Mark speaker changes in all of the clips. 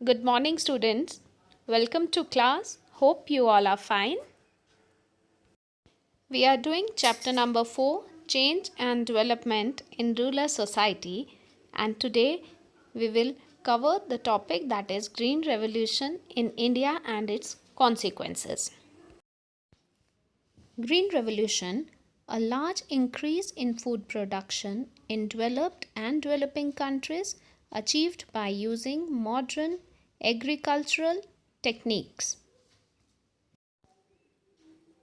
Speaker 1: Good morning, students. Welcome to class. Hope you all are fine. We are doing chapter number 4, Change and Development in Rural Society, and today we will cover the topic that is Green Revolution in India and its consequences. Green Revolution, a large increase in food production in developed and developing countries achieved by using modern agricultural techniques.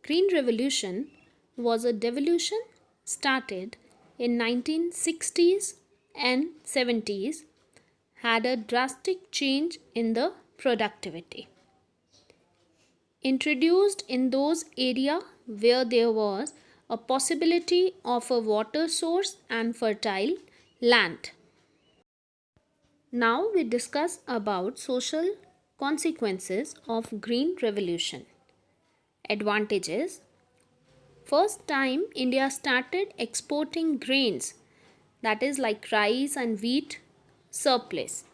Speaker 1: Green Revolution was a devolution started in 1960s and 70s, had a drastic change in the productivity. Introduced in those areas where there was a possibility of a water source and fertile land. Now we discuss about social consequences of Green Revolution. Advantages. First time India started exporting grains, that is like rice and wheat surplus.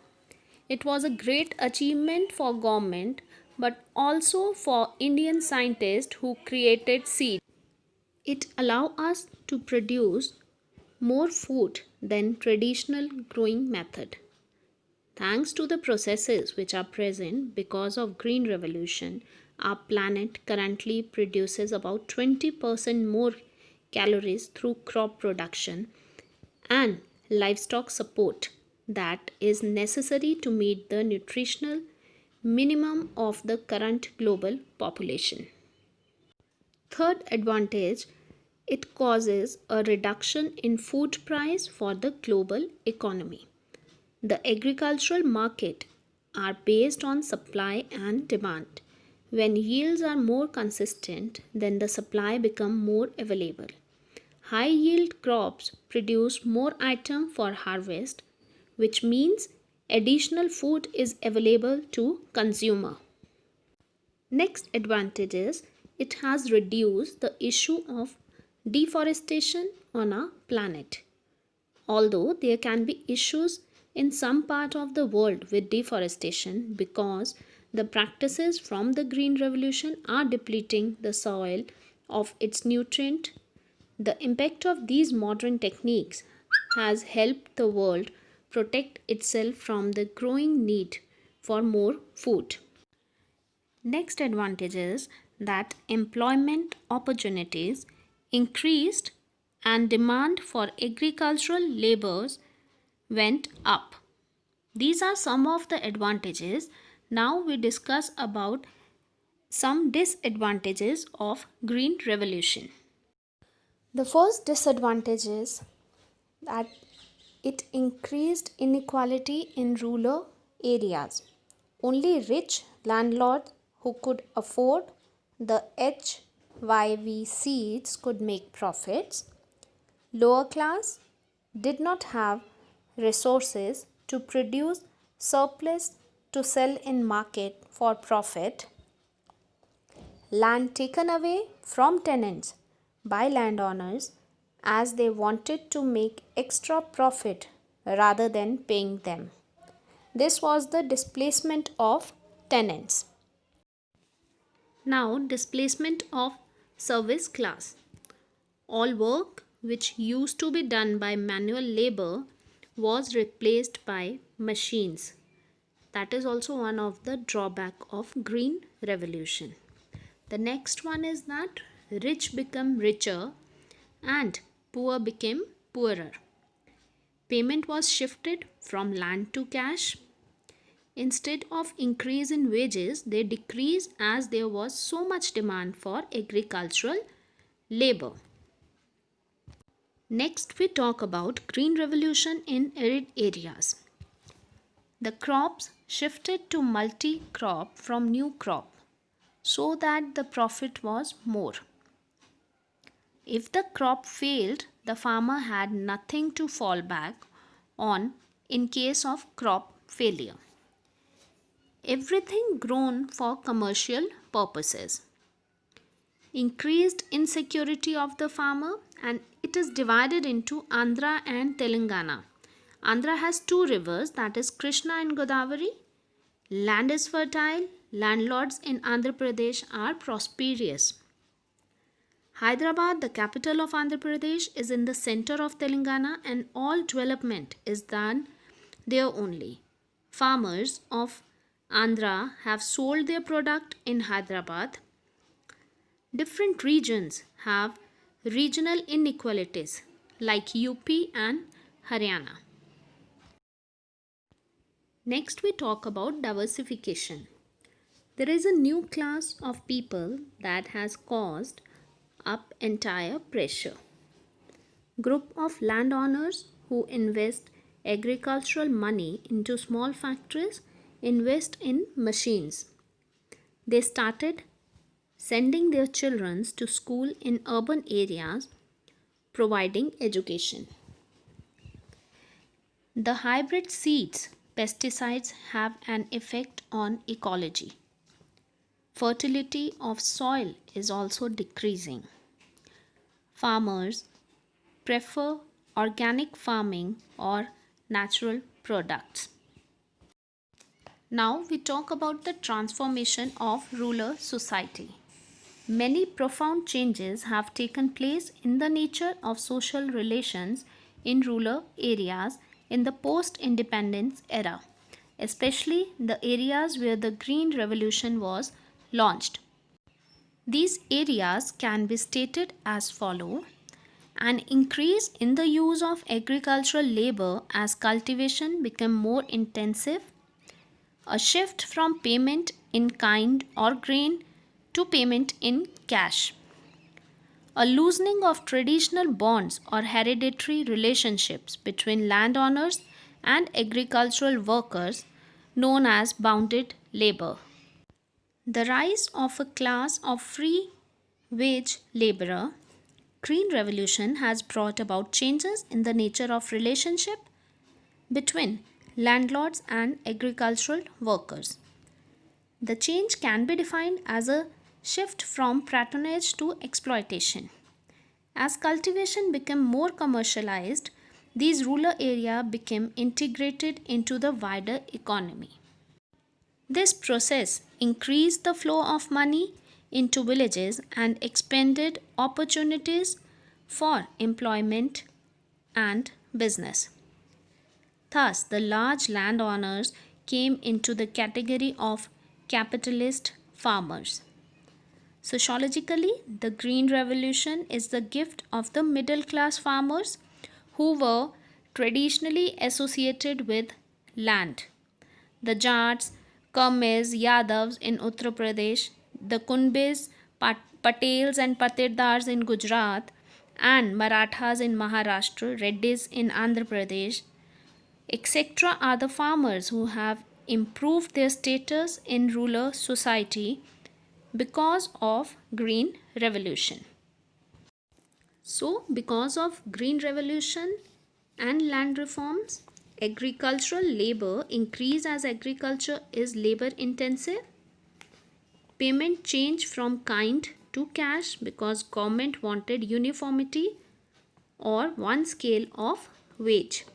Speaker 1: It was a great achievement for government but also for Indian scientists who created seeds. It allowed us to produce more food than traditional growing method. Thanks to the processes which are present because of Green Revolution, our planet currently produces about 20% more calories through crop production and livestock support that is necessary to meet the nutritional minimum of the current global population. Third advantage, it causes a reduction in food price for the global economy. The agricultural market are based on supply and demand. When yields are more consistent, then the supply become more available. High yield crops produce more item for harvest, which means additional food is available to consumer. Next advantage is it has reduced the issue of deforestation on our planet. Although there can be issues in some part of the world with deforestation because the practices from the Green Revolution are depleting the soil of its nutrient. The impact of these modern techniques has helped the world protect itself from the growing need for more food. Next advantage is that employment opportunities increased and demand for agricultural laborers went up. These are some of the advantages. Now we discuss about some disadvantages of Green Revolution. The first disadvantage is that it increased inequality in rural areas. Only rich landlords who could afford the HYV seeds could make profits. Lower class did not have resources to produce surplus to sell in market for profit. Land taken away from tenants by landowners as they wanted to make extra profit rather than paying them. This was the displacement of tenants. Now, displacement of service class. All work which used to be done by manual labor was replaced by machines. That is also one of the drawback of Green Revolution. The next one is that rich become richer and poor became poorer. Payment was shifted from land to cash. Instead of increase in wages, they decreased as there was so much demand for agricultural labor. Next, we talk about Green Revolution in arid areas. The crops shifted to multi-crop from new crop so that the profit was more. If the crop failed, the farmer had nothing to fall back on in case of crop failure. Everything grown for commercial purposes. Increased insecurity of the farmer, and it is divided into Andhra and Telangana. Andhra has two rivers, that is Krishna and Godavari. Land is fertile, landlords in Andhra Pradesh are prosperous. Hyderabad, the capital of Andhra Pradesh, is in the center of Telangana and all development is done there only. Farmers of Andhra have sold their product in Hyderabad. Different regions have regional inequalities like UP and Haryana. Next, we talk about diversification. There is a new class of people that has caused up entire pressure. Group of landowners who invest agricultural money into small factories invest in machines. They started sending their children to school in urban areas, providing education. The hybrid seeds, pesticides have an effect on ecology. Fertility of soil is also decreasing. Farmers prefer organic farming or natural products. Now we talk about the transformation of rural society. Many profound changes have taken place in the nature of social relations in rural areas in the post-independence era, especially the areas where the Green Revolution was launched. These areas can be stated as follow: an increase in the use of agricultural labor as cultivation became more intensive, a shift from payment in kind or grain to payment in cash, a loosening of traditional bonds or hereditary relationships between landowners and agricultural workers known as bounded labor, the rise of a class of free wage laborer. Green Revolution has brought about changes in the nature of relationship between landlords and agricultural workers. The change can be defined as a shift from patronage to exploitation. As cultivation became more commercialized, these rural areas became integrated into the wider economy. This process increased the flow of money into villages and expanded opportunities for employment and business. Thus, the large landowners came into the category of capitalist farmers. Sociologically, the Green Revolution is the gift of the middle class farmers who were traditionally associated with land. The Jats, Kamis, Yadavs in Uttar Pradesh, the Kunbes, Patels and Patirdars in Gujarat, and Marathas in Maharashtra, Reddys in Andhra Pradesh, etc. are the farmers who have improved their status in rural society because of Green Revolution. So, because of Green Revolution and land reforms, agricultural labor increased as agriculture is labor intensive. Payment changed from kind to cash because government wanted uniformity or one scale of wage.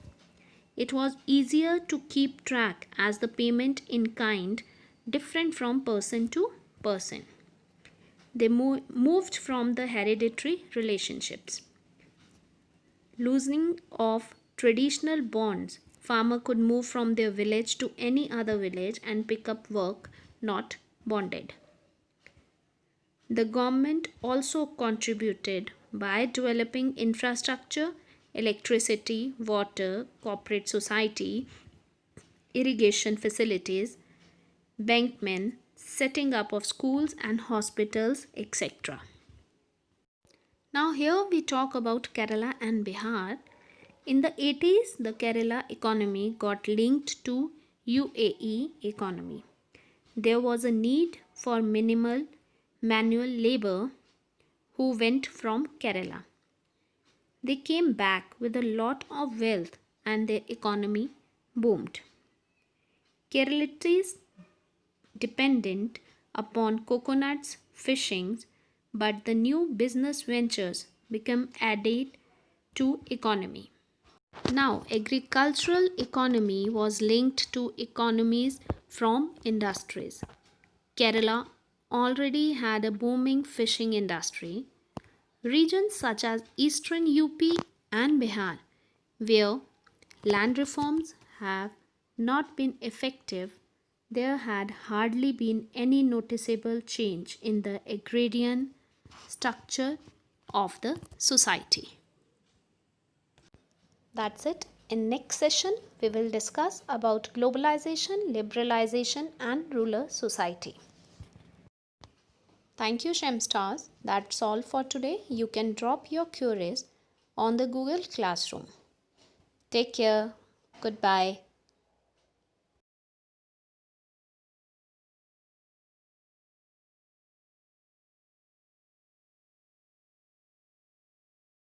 Speaker 1: It was easier to keep track as the payment in kind different from person to person. They moved from the hereditary relationships. Loosening of traditional bonds, farmer could move from their village to any other village and pick up work not bonded. The government also contributed by developing infrastructure, electricity, water, corporate society, irrigation facilities, bankmen, setting up of schools and hospitals, etc. Now here we talk about Kerala and Bihar. In the 80s, the Kerala economy got linked to UAE economy. There was a need for minimal manual labor who went from Kerala. They came back with a lot of wealth and their economy boomed. Keralites dependent upon coconuts, fishing, but the new business ventures become added to economy. Now, agricultural economy was linked to economies from industries. Kerala already had a booming fishing industry. Regions such as eastern UP and Bihar, where land reforms have not been effective, there had hardly been any noticeable change in the agrarian structure of the society. That's it. In next session, we will discuss about globalization, liberalization and rural society. Thank you, Shemstars. That's all for today. You can drop your queries on the Google Classroom. Take care. Goodbye.